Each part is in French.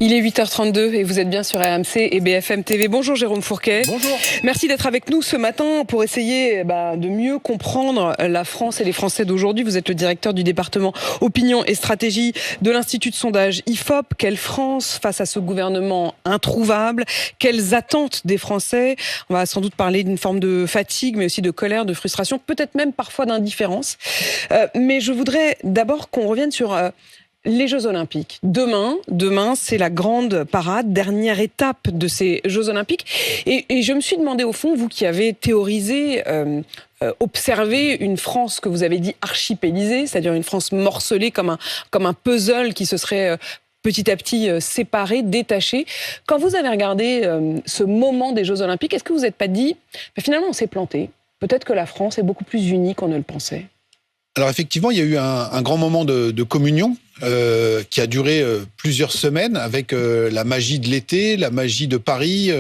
Il est 8h32 et vous êtes bien sur RMC et BFM TV. Bonjour Jérôme Fourquet. Bonjour. Merci d'être avec nous ce matin pour essayer de mieux comprendre la France et les Français d'aujourd'hui. Vous êtes le directeur du département Opinion et Stratégie de l'Institut de sondage IFOP. Quelle France face à ce gouvernement introuvable? Quelles attentes des Français? On va sans doute parler d'une forme de fatigue, mais aussi de colère, de frustration, peut-être même parfois d'indifférence. Mais je voudrais d'abord qu'on revienne sur les Jeux Olympiques. Demain, c'est la grande parade, dernière étape de ces Jeux Olympiques. Et je me suis demandé au fond, vous qui avez théorisé, observé une France que vous avez dit archipélisée, c'est-à-dire une France morcelée comme un puzzle qui se serait petit à petit séparé, détaché. Quand vous avez regardé ce moment des Jeux Olympiques, est-ce que vous n'êtes pas dit, finalement on s'est planté, peut-être que la France est beaucoup plus unie qu'on ne le pensait? Alors effectivement, il y a eu un grand moment de communion qui a duré plusieurs semaines avec la magie de l'été, la magie de Paris,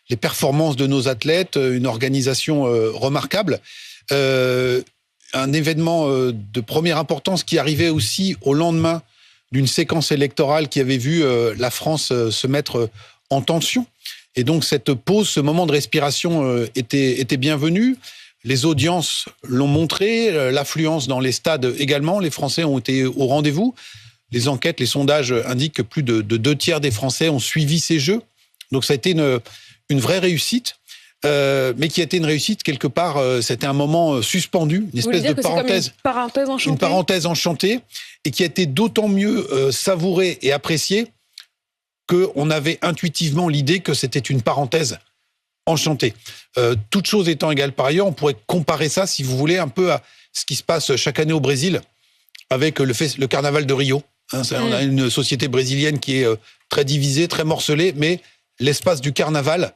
les performances de nos athlètes, une organisation remarquable. Un événement de première importance qui arrivait aussi au lendemain d'une séquence électorale qui avait vu la France se mettre en tension. Et donc cette pause, ce moment de respiration était bienvenu. Les audiences l'ont montré, l'affluence dans les stades également. Les Français ont été au rendez-vous. Les enquêtes, les sondages indiquent que plus de 2/3 des Français ont suivi ces Jeux. Donc ça a été une vraie réussite, mais qui a été une réussite quelque part. C'était un moment suspendu, une espèce de parenthèse, une parenthèse enchantée, et qui a été d'autant mieux savourée et appréciée qu'on avait intuitivement l'idée que c'était une parenthèse enchantée. Toutes choses étant égales par ailleurs, on pourrait comparer ça, si vous voulez, un peu à ce qui se passe chaque année au Brésil avec le carnaval de Rio. On a une société brésilienne qui est très divisée, très morcelée, mais l'espace du carnaval,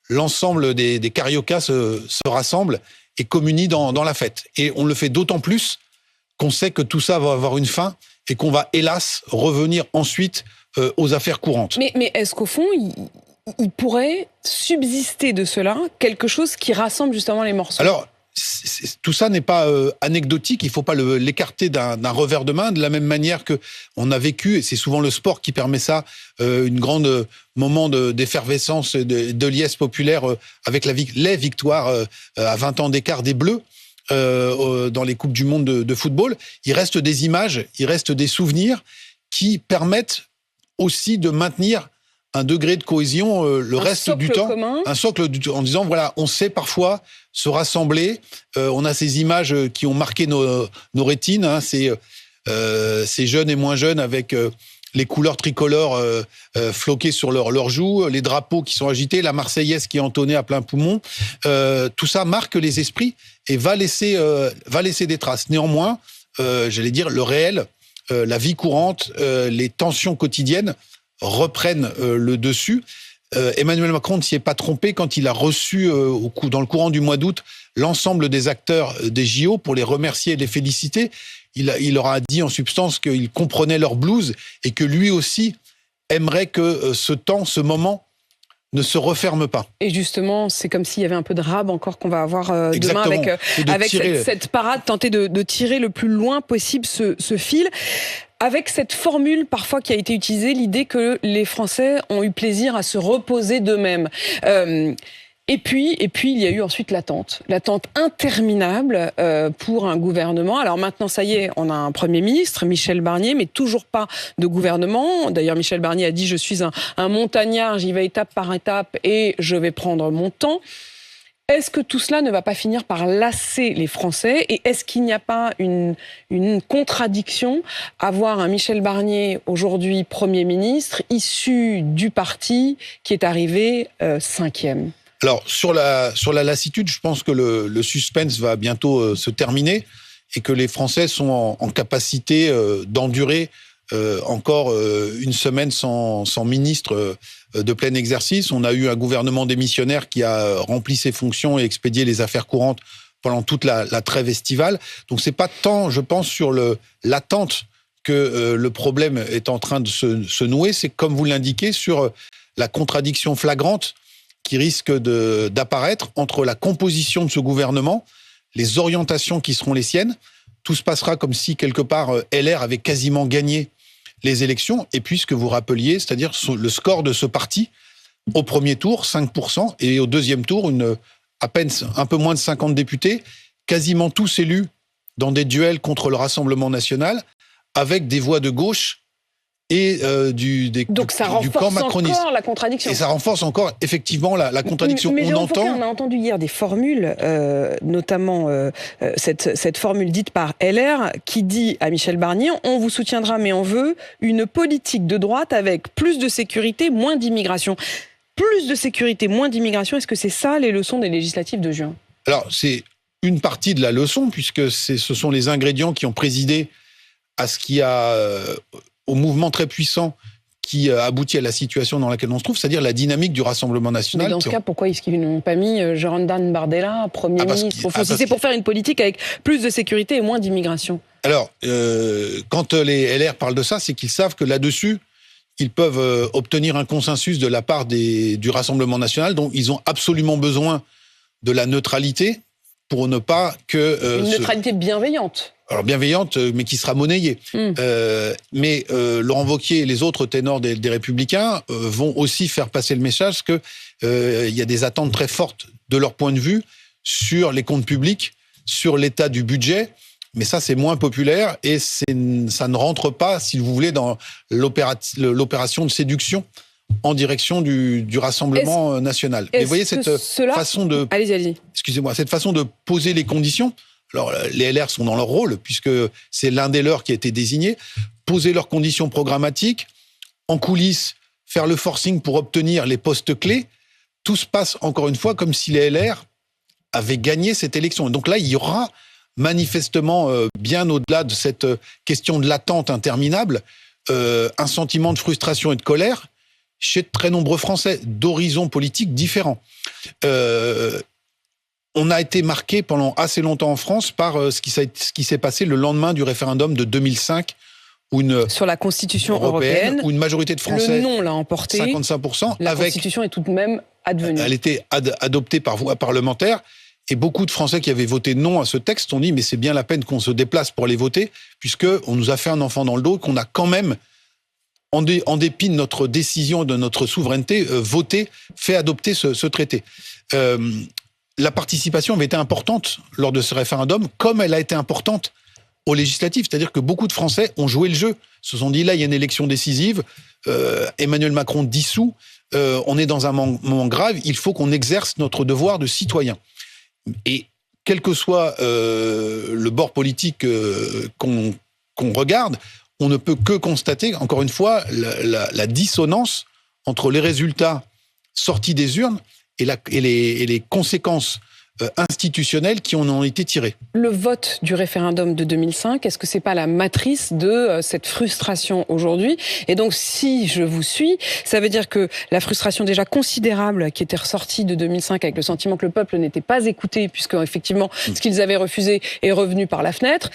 l'ensemble des cariocas se rassemblent et communient dans la fête. Et on le fait d'autant plus qu'on sait que tout ça va avoir une fin et qu'on va, hélas, revenir ensuite aux affaires courantes. Mais est-ce qu'au fond, il pourrait subsister de cela quelque chose qui rassemble justement les morceaux? Alors, tout ça n'est pas anecdotique, il ne faut pas l'écarter d'un revers de main, de la même manière qu'on a vécu, et c'est souvent le sport qui permet ça, une grande moment d'effervescence, de liesse populaire avec les victoires à 20 ans d'écart des Bleus dans les Coupes du Monde de football. Il reste des images, il reste des souvenirs qui permettent aussi de maintenir un degré de cohésion le reste du temps, un socle en disant voilà, on sait parfois se rassembler, on a ces images qui ont marqué nos rétines, ces jeunes et moins jeunes avec les couleurs tricolores floquées sur leurs joues, les drapeaux qui sont agités, la Marseillaise qui est entonnée à plein poumon, tout ça marque les esprits et va laisser des traces. Néanmoins, j'allais dire, le réel, la vie courante, les tensions quotidiennes reprennent le dessus. Emmanuel Macron ne s'y est pas trompé quand il a reçu dans le courant du mois d'août l'ensemble des acteurs des JO pour les remercier et les féliciter. Il leur a dit en substance qu'il comprenait leur blues et que lui aussi aimerait que ce moment ne se referme pas. Et justement, c'est comme s'il y avait un peu de rab encore qu'on va avoir demain avec cette parade, tenter de tirer le plus loin possible ce fil. Avec cette formule parfois qui a été utilisée, l'idée que les Français ont eu plaisir à se reposer d'eux-mêmes. Et puis, il y a eu ensuite l'attente interminable pour un gouvernement. Alors maintenant, ça y est, on a un Premier ministre, Michel Barnier, mais toujours pas de gouvernement. D'ailleurs, Michel Barnier a dit « Je suis un montagnard, j'y vais étape par étape et je vais prendre mon temps ». Est-ce que tout cela ne va pas finir par lasser les Français? Et est-ce qu'il n'y a pas une contradiction à voir un Michel Barnier, aujourd'hui Premier ministre, issu du parti qui est arrivé 5e? Alors, sur la lassitude, je pense que le suspense va bientôt se terminer et que les Français sont en capacité d'endurer encore une semaine sans ministre de plein exercice. On a eu un gouvernement démissionnaire qui a rempli ses fonctions et expédié les affaires courantes pendant toute la trêve estivale. Donc c'est pas tant, je pense, sur l'attente que le problème est en train de se nouer, c'est comme vous l'indiquez, sur la contradiction flagrante qui risque d'apparaître entre la composition de ce gouvernement, les orientations qui seront les siennes. Tout se passera comme si, quelque part, LR avait quasiment gagné les élections, et puis ce que vous rappeliez, c'est-à-dire le score de ce parti au premier tour, 5%, et au deuxième tour, à peine un peu moins de 50 députés, quasiment tous élus dans des duels contre le Rassemblement national, avec des voix de gauche et du camp macroniste. Encore la contradiction. Et ça renforce encore effectivement la contradiction. Mais on a entendu hier des formules, notamment cette formule dite par LR, qui dit à Michel Barnier « On vous soutiendra, mais on veut une politique de droite avec plus de sécurité, moins d'immigration ». Plus de sécurité, moins d'immigration, est-ce que c'est ça les leçons des législatives de juin ? Alors, c'est une partie de la leçon, puisque ce sont les ingrédients qui ont présidé à ce qui a... au mouvement très puissant qui aboutit à la situation dans laquelle on se trouve, c'est-à-dire la dynamique du Rassemblement national. Mais dans ce cas, pourquoi est-ce qu'ils n'ont pas mis Jordan Bardella, Premier ministre, si c'est pour faire une politique avec plus de sécurité et moins d'immigration ? Alors, quand les LR parlent de ça, c'est qu'ils savent que là-dessus, ils peuvent obtenir un consensus de la part du Rassemblement national, dont ils ont absolument besoin de la neutralité pour ne pas que... une neutralité bienveillante. Alors bienveillante, mais qui sera monnayée. Mais Laurent Wauquiez et les autres ténors des Républicains vont aussi faire passer le message que il y a des attentes très fortes de leur point de vue sur les comptes publics, sur l'état du budget. Mais ça, c'est moins populaire et ça ne rentre pas, si vous voulez, dans l'opération de séduction en direction du Rassemblement national. Mais vous voyez cette façon de... Allez-y. Excusez-moi, cette façon de poser les conditions. Alors, les LR sont dans leur rôle, puisque c'est l'un des leurs qui a été désigné. Poser leurs conditions programmatiques, en coulisses, faire le forcing pour obtenir les postes clés. Tout se passe, encore une fois, comme si les LR avaient gagné cette élection. Et donc là, il y aura manifestement, bien au-delà de cette question de l'attente interminable, un sentiment de frustration et de colère chez de très nombreux Français, d'horizons politiques différents. On a été marqué pendant assez longtemps en France par ce qui s'est passé le lendemain du référendum de 2005, sur la Constitution européenne, où une majorité de Français, le non l'a emporté, 55%, la Constitution est tout de même advenue. Elle était adoptée par voie parlementaire. Et beaucoup de Français qui avaient voté non à ce texte ont dit « mais c'est bien la peine qu'on se déplace pour aller voter, puisqu'on nous a fait un enfant dans le dos, qu'on a quand même, en dépit de notre décision, de notre souveraineté, voté, fait adopter ce traité ». La participation avait été importante lors de ce référendum, comme elle a été importante aux législatives. C'est-à-dire que beaucoup de Français ont joué le jeu. Se sont dit, là, il y a une élection décisive, Emmanuel Macron dissout, on est dans un moment grave, il faut qu'on exerce notre devoir de citoyen. Et quel que soit le bord politique qu'on regarde, on ne peut que constater, encore une fois, la dissonance entre les résultats sortis des urnes et les conséquences institutionnelles qui en ont été tirées. Le vote du référendum de 2005, est-ce que c'est pas la matrice de cette frustration aujourd'hui ? Et donc, si je vous suis, ça veut dire que la frustration déjà considérable qui était ressortie de 2005 avec le sentiment que le peuple n'était pas écouté, puisque effectivement, ce qu'ils avaient refusé est revenu par la fenêtre,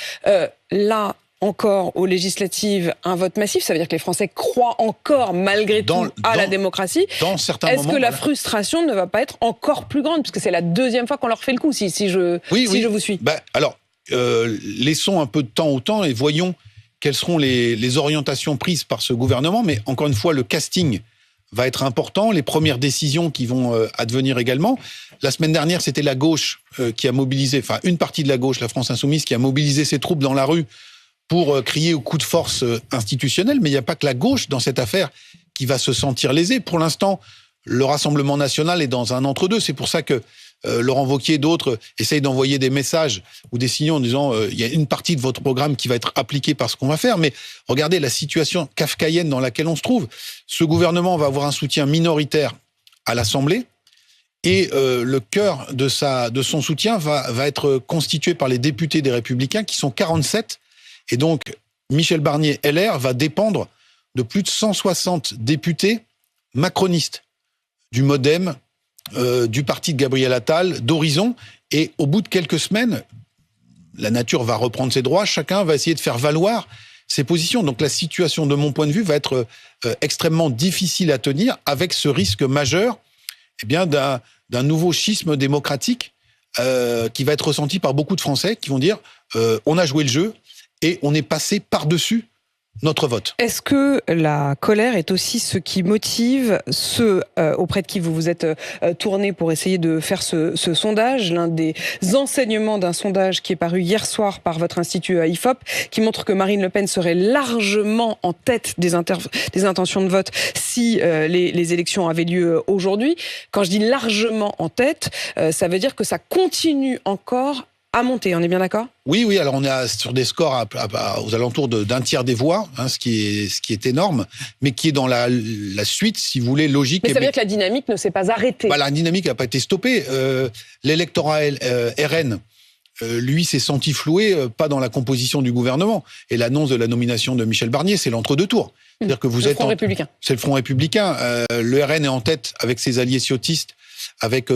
là, encore aux législatives un vote massif, ça veut dire que les Français croient encore malgré tout à la démocratie. Est-ce que la frustration ne va pas être encore plus grande, puisque c'est la deuxième fois qu'on leur fait le coup, si je vous suis. Alors, laissons un peu de temps au temps et voyons quelles seront les orientations prises par ce gouvernement. Mais encore une fois, le casting va être important, les premières décisions qui vont advenir également. La semaine dernière, c'était la gauche qui a mobilisé, enfin une partie de la gauche, la France Insoumise, qui a mobilisé ses troupes dans la rue pour crier au coup de force institutionnel, mais il n'y a pas que la gauche dans cette affaire qui va se sentir lésée. Pour l'instant, le Rassemblement national est dans un entre-deux. C'est pour ça que Laurent Wauquiez et d'autres essayent d'envoyer des messages ou des signaux en disant il y a une partie de votre programme qui va être appliquée par ce qu'on va faire. Mais regardez la situation kafkaïenne dans laquelle on se trouve. Ce gouvernement va avoir un soutien minoritaire à l'Assemblée et le cœur de son soutien va être constitué par les députés des Républicains qui sont 47. Et donc, Michel Barnier, LR, va dépendre de plus de 160 députés macronistes, du MoDem, du parti de Gabriel Attal, d'Horizon. Et au bout de quelques semaines, la nature va reprendre ses droits, chacun va essayer de faire valoir ses positions. Donc la situation, de mon point de vue, va être extrêmement difficile à tenir, avec ce risque majeur d'un nouveau schisme démocratique qui va être ressenti par beaucoup de Français qui vont dire on a joué le jeu, et on est passé par-dessus notre vote. Est-ce que la colère est aussi ce qui motive ceux auprès de qui vous vous êtes tourné pour essayer de faire ce sondage? L'un des enseignements d'un sondage qui est paru hier soir par votre institut IFOP, qui montre que Marine Le Pen serait largement en tête des intentions de vote si les élections avaient lieu aujourd'hui. Quand je dis largement en tête, ça veut dire que ça continue encore à monter, on est bien d'accord ? Oui, alors on est sur des scores aux alentours d'un tiers des voix, ce qui est énorme, mais qui est dans la suite, si vous voulez, logique. Mais ça veut dire que la dynamique ne s'est pas arrêtée. La dynamique n'a pas été stoppée. L'électorat RN, lui, s'est senti floué, pas dans la composition du gouvernement. Et l'annonce de la nomination de Michel Barnier, c'est l'entre-deux tours. C'est-à-dire que vous êtes Front républicain. C'est le Front républicain. Le RN est en tête avec ses alliés ciotistes, avec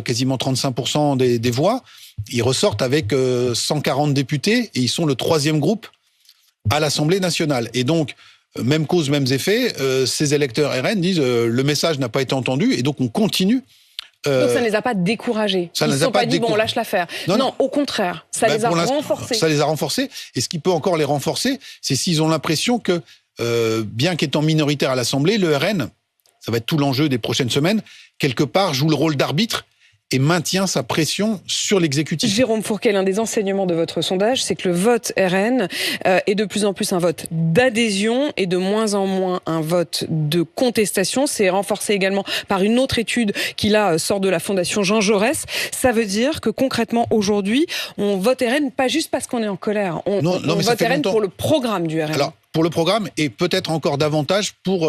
quasiment 35% des voix. Ils ressortent avec 140 députés et ils sont le troisième groupe à l'Assemblée nationale. Et donc, même cause, mêmes effets, ces électeurs RN disent le message n'a pas été entendu et donc on continue. Donc ça ne les a pas découragés. Ils ne se sont pas dit, bon, on lâche l'affaire. Non, au contraire, ça les a renforcés. Ça les a renforcés. Et ce qui peut encore les renforcer, c'est s'ils ont l'impression que, bien qu'étant minoritaire à l'Assemblée, le RN, ça va être tout l'enjeu des prochaines semaines, quelque part joue le rôle d'arbitre et maintient sa pression sur l'exécutif. Jérôme Fourquet, l'un des enseignements de votre sondage, c'est que le vote RN est de plus en plus un vote d'adhésion et de moins en moins un vote de contestation. C'est renforcé également par une autre étude qui là sort de la Fondation Jean Jaurès. Ça veut dire que concrètement aujourd'hui, on vote RN pas juste parce qu'on est en colère. On vote RN pour le programme du RN. Alors, pour le programme et peut-être encore davantage pour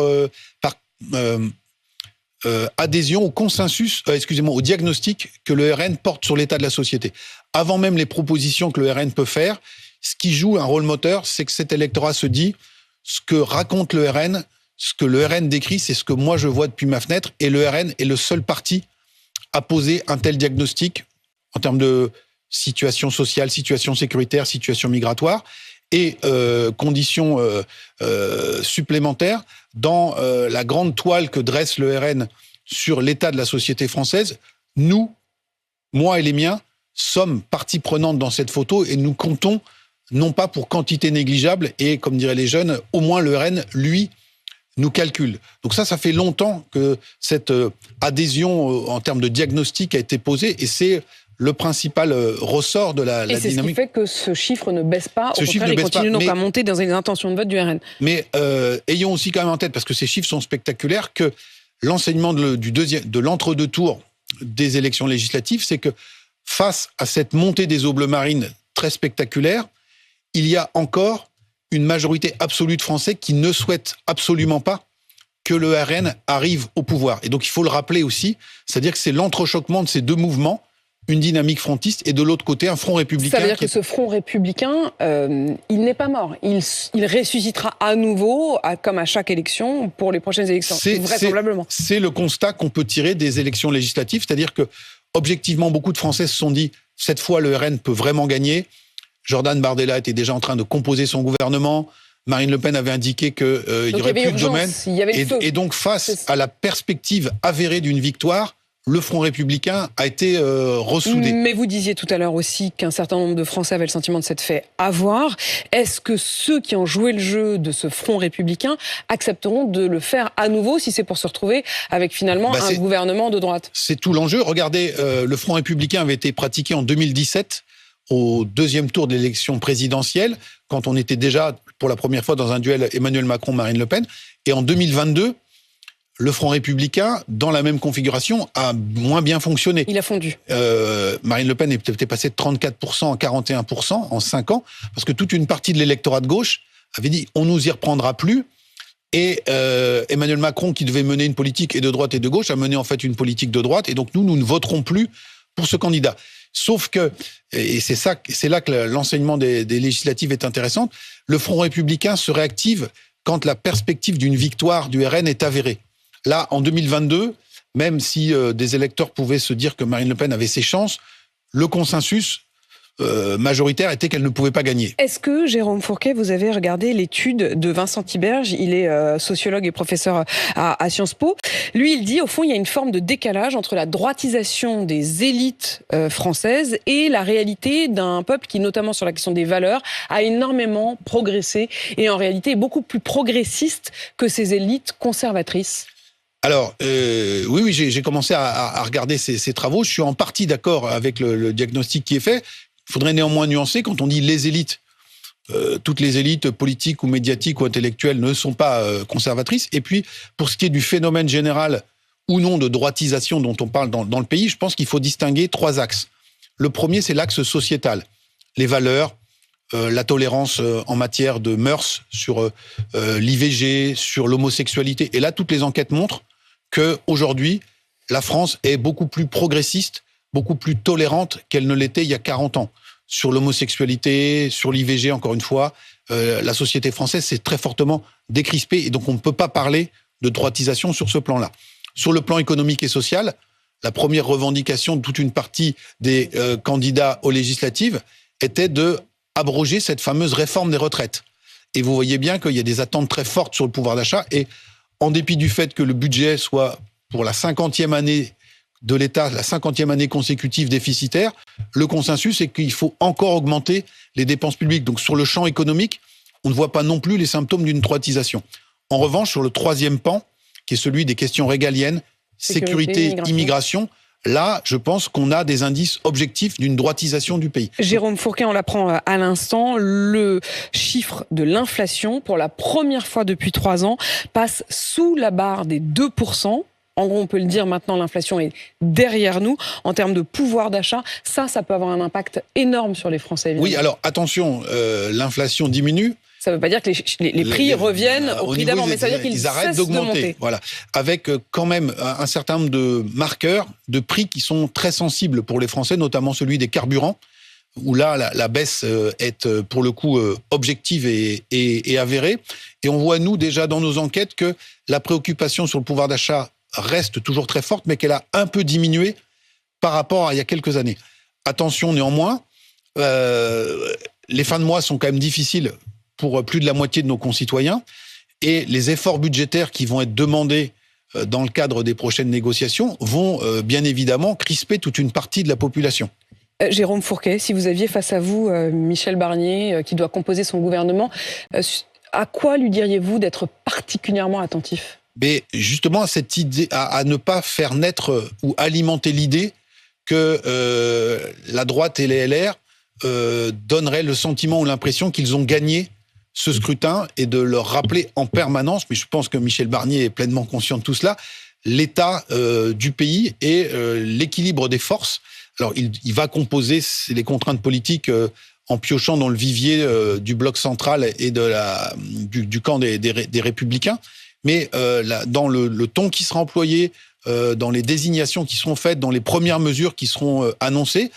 adhésion au consensus, au diagnostic que le RN porte sur l'état de la société. Avant même les propositions que le RN peut faire, ce qui joue un rôle moteur, c'est que cet électorat se dit ce que raconte le RN, ce que le RN décrit, c'est ce que moi je vois depuis ma fenêtre, et le RN est le seul parti à poser un tel diagnostic en termes de situation sociale, situation sécuritaire, situation migratoire, et conditions supplémentaires dans la grande toile que dresse le RN sur l'état de la société française. Nous, moi et les miens, sommes partie prenante dans cette photo et nous comptons, non pas pour quantité négligeable, et comme diraient les jeunes, au moins le RN, lui, nous calcule. Donc ça fait longtemps que cette adhésion en termes de diagnostic a été posée, et c'est le principal ressort de la dynamique. Et c'est ce qui fait que ce chiffre ne baisse pas, au contraire, il continue donc à monter dans les intentions de vote du RN. Mais ayons aussi quand même en tête, parce que ces chiffres sont spectaculaires, que l'enseignement de l'entre-deux tours des élections législatives, c'est que face à cette montée des eaux bleues marines très spectaculaire, il y a encore une majorité absolue de Français qui ne souhaitent absolument pas que le RN arrive au pouvoir. Et donc il faut le rappeler aussi, c'est-à-dire que c'est l'entrechoquement de ces deux mouvements, une dynamique frontiste et de l'autre côté un front républicain. Ça veut dire que ce front républicain, il n'est pas mort. Il ressuscitera à nouveau, comme à chaque élection, pour les prochaines élections, vraisemblablement. C'est le constat qu'on peut tirer des élections législatives, c'est-à-dire que, objectivement, beaucoup de Français se sont dit, cette fois le RN peut vraiment gagner. Jordan Bardella était déjà en train de composer son gouvernement. Marine Le Pen avait indiqué qu'il n'y aurait plus de domaine. Et donc, face à la perspective avérée d'une victoire, le Front républicain a été ressoudé. Mais vous disiez tout à l'heure aussi qu'un certain nombre de Français avaient le sentiment de s'être fait avoir. Est-ce que ceux qui ont joué le jeu de ce Front républicain accepteront de le faire à nouveau si c'est pour se retrouver avec finalement un gouvernement de droite ? C'est tout l'enjeu. Regardez, le Front républicain avait été pratiqué en 2017 au deuxième tour de l'élection présidentielle, quand on était déjà pour la première fois dans un duel Emmanuel Macron-Marine Le Pen. Et en 2022, le Front républicain, dans la même configuration, a moins bien fonctionné. Il a fondu. Marine Le Pen était passée de 34% à 41% en 5 ans, parce que toute une partie de l'électorat de gauche avait dit « on nous y reprendra plus ». Et Emmanuel Macron, qui devait mener une politique et de droite et de gauche, a mené en fait une politique de droite. Et donc nous ne voterons plus pour ce candidat. Sauf que, et c'est là que l'enseignement des législatives est intéressant, le Front républicain se réactive quand la perspective d'une victoire du RN est avérée. Là, en 2022, même si des électeurs pouvaient se dire que Marine Le Pen avait ses chances, le consensus majoritaire était qu'elle ne pouvait pas gagner. Est-ce que, Jérôme Fourquet, vous avez regardé l'étude de Vincent Tiberge? Il est sociologue et professeur à Sciences Po. Lui, il dit, au fond, il y a une forme de décalage entre la droitisation des élites françaises et la réalité d'un peuple qui, notamment sur la question des valeurs, a énormément progressé et en réalité est beaucoup plus progressiste que ces élites conservatrices. Alors, oui, j'ai commencé à regarder ces travaux. Je suis en partie d'accord avec le diagnostic qui est fait. Il faudrait néanmoins nuancer, quand on dit les élites, toutes les élites politiques ou médiatiques ou intellectuelles ne sont pas conservatrices. Et puis, pour ce qui est du phénomène général ou non de droitisation dont on parle dans le pays, je pense qu'il faut distinguer 3 axes. Le premier, c'est l'axe sociétal. Les valeurs, la tolérance en matière de mœurs, sur l'IVG, sur l'homosexualité. Et là, toutes les enquêtes montrent qu'aujourd'hui, la France est beaucoup plus progressiste, beaucoup plus tolérante qu'elle ne l'était il y a 40 ans. Sur l'homosexualité, sur l'IVG, encore une fois, la société française s'est très fortement décrispée et donc on ne peut pas parler de droitisation sur ce plan-là. Sur le plan économique et social, la première revendication de toute une partie des candidats aux législatives était de abroger cette fameuse réforme des retraites. Et vous voyez bien qu'il y a des attentes très fortes sur le pouvoir d'achat et en dépit du fait que le budget soit pour la 50e année de l'État, la 50e année consécutive déficitaire, le consensus est qu'il faut encore augmenter les dépenses publiques. Donc sur le champ économique, on ne voit pas non plus les symptômes d'une droitisation. En revanche, sur le troisième pan, qui est celui des questions régaliennes, sécurité, immigration, là, je pense qu'on a des indices objectifs d'une droitisation du pays. Jérôme Fourquet, on l'apprend à l'instant, le chiffre de l'inflation, pour la première fois depuis 3 ans, passe sous la barre des 2%. En gros, on peut le dire maintenant, l'inflation est derrière nous. En termes de pouvoir d'achat, ça peut avoir un impact énorme sur les Français. Évidemment. Oui, alors attention, l'inflation diminue. Ça ne veut pas dire que les prix reviennent au prix d'avant, mais ça veut dire qu'ils arrêtent d'augmenter. Voilà, avec quand même un certain nombre de marqueurs de prix qui sont très sensibles pour les Français, notamment celui des carburants, où là, la baisse est pour le coup objective et avérée. Et on voit, nous, déjà dans nos enquêtes, que la préoccupation sur le pouvoir d'achat reste toujours très forte, mais qu'elle a un peu diminué par rapport à il y a quelques années. Attention néanmoins, les fins de mois sont quand même difficiles pour plus de la moitié de nos concitoyens, et les efforts budgétaires qui vont être demandés dans le cadre des prochaines négociations vont bien évidemment crisper toute une partie de la population. Jérôme Fourquet, si vous aviez face à vous Michel Barnier, qui doit composer son gouvernement, à quoi lui diriez-vous d'être particulièrement attentif ? Mais justement à cette idée, à ne pas faire naître ou alimenter l'idée que la droite et les LR donneraient le sentiment ou l'impression qu'ils ont gagné ce scrutin, et de leur rappeler en permanence, mais je pense que Michel Barnier est pleinement conscient de tout cela, l'état du pays et l'équilibre des forces. Alors il va composer les contraintes politiques en piochant dans le vivier du bloc central et du camp des Républicains. Mais dans le ton qui sera employé, dans les désignations qui seront faites, dans les premières mesures qui seront annoncées,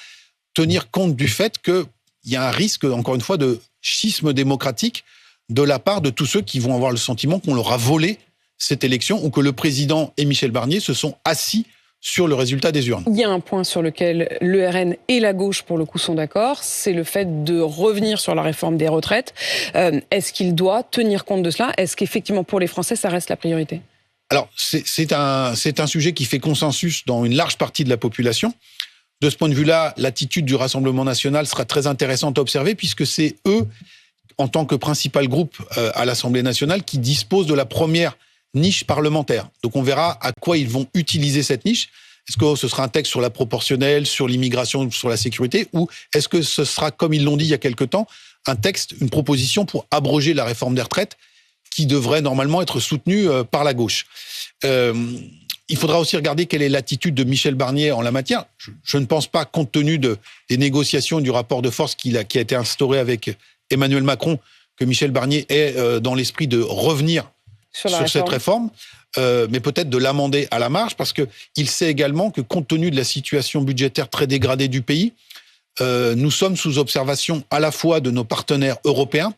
tenir compte du fait qu'il y a un risque, encore une fois, de schisme démocratique de la part de tous ceux qui vont avoir le sentiment qu'on leur a volé cette élection, ou que le président et Michel Barnier se sont assis sur le résultat des urnes. Il y a un point sur lequel le RN et la gauche, pour le coup, sont d'accord, c'est le fait de revenir sur la réforme des retraites. Est-ce qu'il doit tenir compte de cela ? Est-ce qu'effectivement, pour les Français, ça reste la priorité ? Alors, c'est un sujet qui fait consensus dans une large partie de la population. De ce point de vue-là, l'attitude du Rassemblement national sera très intéressante à observer, puisque c'est eux, en tant que principal groupe à l'Assemblée nationale, qui disposent de la première niche parlementaire. Donc on verra à quoi ils vont utiliser cette niche. Est-ce que ce sera un texte sur la proportionnelle, sur l'immigration, sur la sécurité, ou est-ce que ce sera, comme ils l'ont dit il y a quelque temps, un texte, une proposition pour abroger la réforme des retraites qui devrait normalement être soutenue par la gauche. Il faudra aussi regarder quelle est l'attitude de Michel Barnier en la matière. Je ne pense pas, compte tenu des négociations, du rapport de force qui a été instauré avec Emmanuel Macron, que Michel Barnier est dans l'esprit de revenir sur cette réforme, mais peut-être de l'amender à la marge, parce qu'il sait également que, compte tenu de la situation budgétaire très dégradée du pays, nous sommes sous observation à la fois de nos partenaires européens,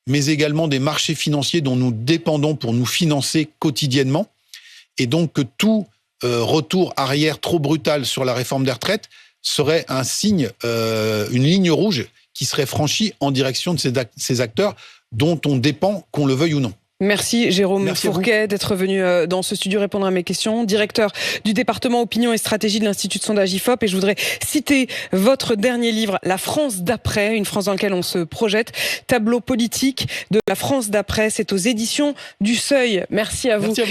mais également des marchés financiers dont nous dépendons pour nous financer quotidiennement, et donc que tout retour arrière trop brutal sur la réforme des retraites serait un signe, une ligne rouge qui serait franchie en direction de ces acteurs dont on dépend, qu'on le veuille ou non. Merci Jérôme Fourquet d'être venu dans ce studio répondre à mes questions. Directeur du département opinion et stratégie de l'Institut de sondage IFOP. Et je voudrais citer votre dernier livre, La France d'après, une France dans laquelle on se projette. Tableau politique de la France d'après, c'est aux éditions du Seuil. Merci à vous. Merci à vous.